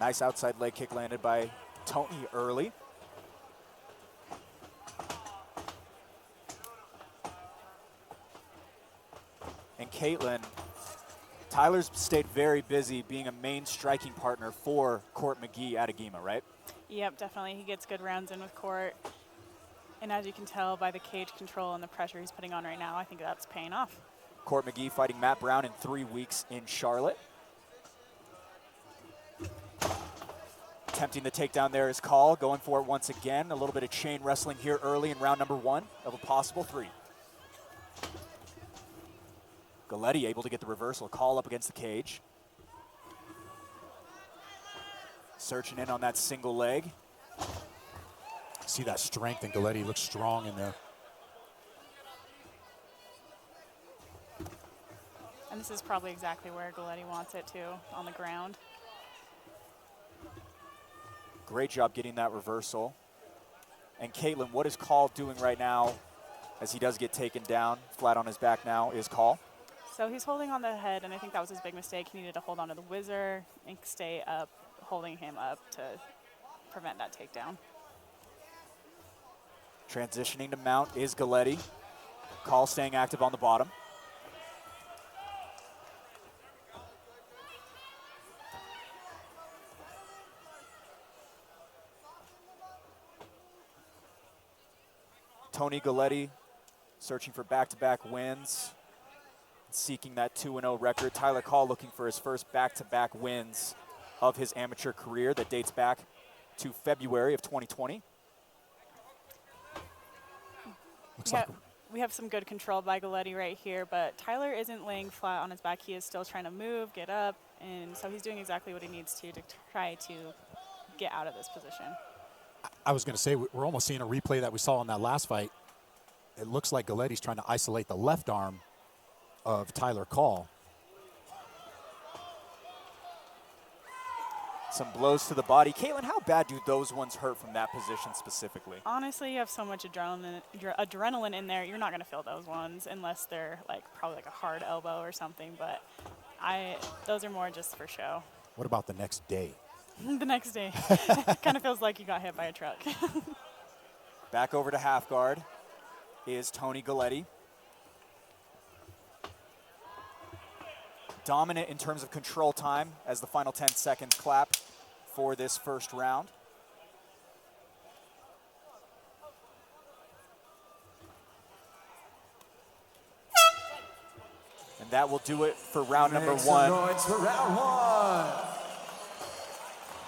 Nice outside leg kick landed by Tony early. And Caitlin, Tyler's stayed very busy being a main striking partner for Court McGee at Agema, right? Yep, definitely. He gets good rounds in with Court. And as you can tell by the cage control and the pressure he's putting on right now, I think that's paying off. Court McGee fighting Matt Brown in 3 weeks in Charlotte. Attempting the takedown there is Call, going for it once again. A little bit of chain wrestling here early in round number 1 of a possible 3. Galette able to get the reversal. Call up against the cage. Searching in on that single leg. See that strength in Galette, looks strong in there. And this is probably exactly where Galette wants it too, on the ground. Great job getting that reversal. And Caitlin, what is Call doing right now as he does get taken down? Flat on his back now is Call. So he's holding on the head, and I think that was his big mistake. He needed to hold on to the whizzer and stay up, holding him up to prevent that takedown. Transitioning to mount is Galette. Call staying active on the bottom. Tony Galette searching for back-to-back wins, seeking that 2-0 record. Tyler Call looking for his first back-to-back wins of his amateur career that dates back to February of 2020. We have some good control by Galette right here, but Tyler isn't laying flat on his back. He is still trying to move, get up, and so he's doing exactly what he needs to try to get out of this position. I was going to say, we're almost seeing a replay that we saw in that last fight. It looks like Galette's trying to isolate the left arm of Tyler Call. Some blows to the body. Caitlin, how bad do those ones hurt from that position specifically? Honestly, you have so much adrenaline in there, you're not going to feel those ones unless they're probably like a hard elbow or something, but those are more just for show. What about the next day? The next day. It kind of feels like you got hit by a truck. Back over to half guard is Tony Galette. Dominant in terms of control time as the final 10 seconds clap for this first round. And that will do it for round number 1. For round 1.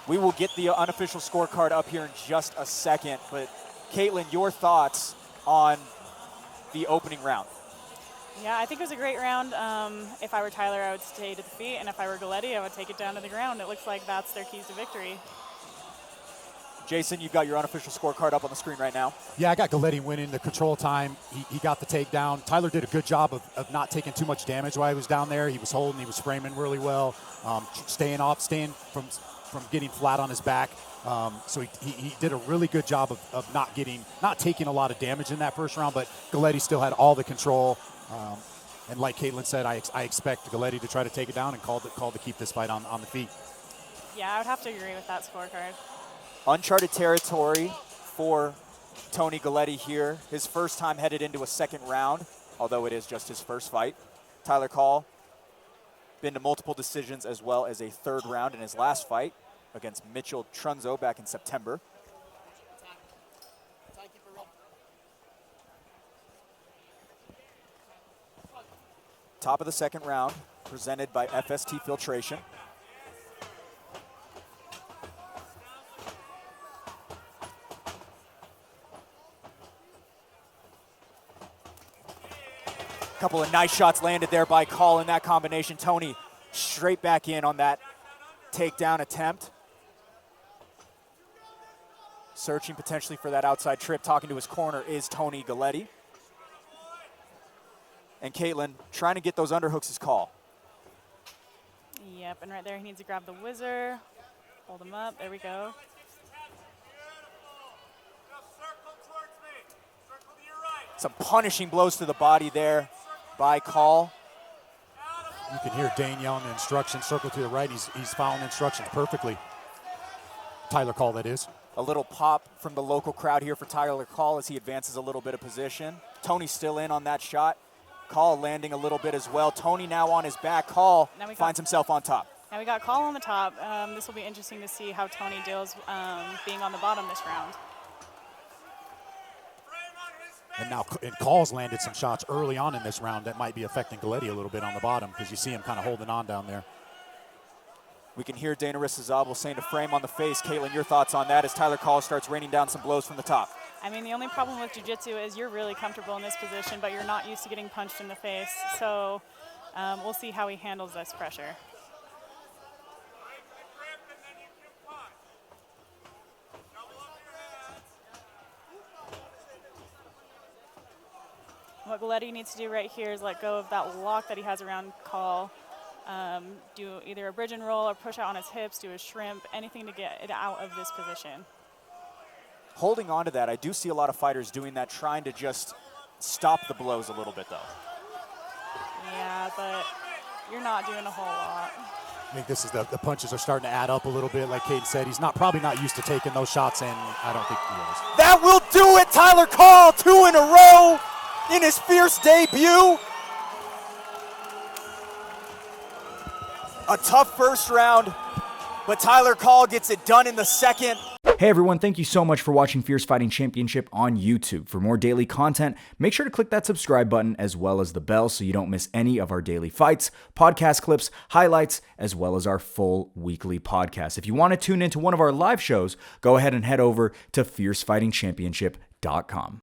We will get the unofficial scorecard up here in just a second, but Caitlin, your thoughts on the opening round? Yeah, I think it was a great round. If I were Tyler, I would stay to the feet, and if I were Galette, I would take it down to the ground. It looks like that's their keys to victory. Jason, you've got your unofficial scorecard up on the screen right now. Yeah, I got Galette winning the control time. He got the takedown. Tyler did a good job of not taking too much damage while he was down there. He was holding, he was framing really well, staying from getting flat on his back. So he did a really good job of not taking a lot of damage in that first round, but Galette still had all the control. And like Caitlin said, I expect Galette to try to take it down and call to keep this fight on the feet. Yeah, I would have to agree with that scorecard. Uncharted territory for Tony Galette here. His first time headed into a second round, although it is just his first fight. Tyler Call, been to multiple decisions as well as a third round in his last fight against Mitchell Trunzo back in September. Top of the second round, presented by FST Filtration. Couple of nice shots landed there by Call in that combination. Tony straight back in on that takedown attempt. Searching potentially for that outside trip. Talking to his corner is Tony Galette. And Caitlin trying to get those underhooks is Call. Yep, and right there he needs to grab the whizzer, hold him up, there we go. Some punishing blows to the body there by Call. You can hear Dane yelling the instructions, circle to the right. He's following instructions perfectly. Tyler Call, that is. A little pop from the local crowd here for Tyler Call as he advances a little bit of position. Tony's still in on that shot. Call landing a little bit as well. Tony now on his back. Call finds himself on top. Now we got Call on the top. This will be interesting to see how Tony deals being on the bottom this round. And now Call's landed some shots early on in this round that might be affecting Galette a little bit on the bottom because you see him kind of holding on down there. We can hear Dana Rissazabal saying to frame on the face. Caitlin, your thoughts on that as Tyler Call starts raining down some blows from the top? I mean, the only problem with jiu-jitsu is you're really comfortable in this position, but you're not used to getting punched in the face. So we'll see how he handles this pressure. What Galette needs to do right here is let go of that lock that he has around Call. Do either a bridge and roll or push out on his hips, do a shrimp, anything to get it out of this position. Holding on to that, I do see a lot of fighters doing that, trying to just stop the blows a little bit, though. Yeah, but you're not doing a whole lot. I think this is the punches are starting to add up a little bit. Like Caden said, he's probably not used to taking those shots, and I don't think he is. That will do it! Tyler Call, 2 in a row in his fierce debut. A tough first round, but Tyler Call gets it done in the second. Hey everyone, thank you so much for watching Fierce Fighting Championship on YouTube. For more daily content, make sure to click that subscribe button as well as the bell so you don't miss any of our daily fights, podcast clips, highlights, as well as our full weekly podcast. If you want to tune into one of our live shows, go ahead and head over to fiercefightingchampionship.com.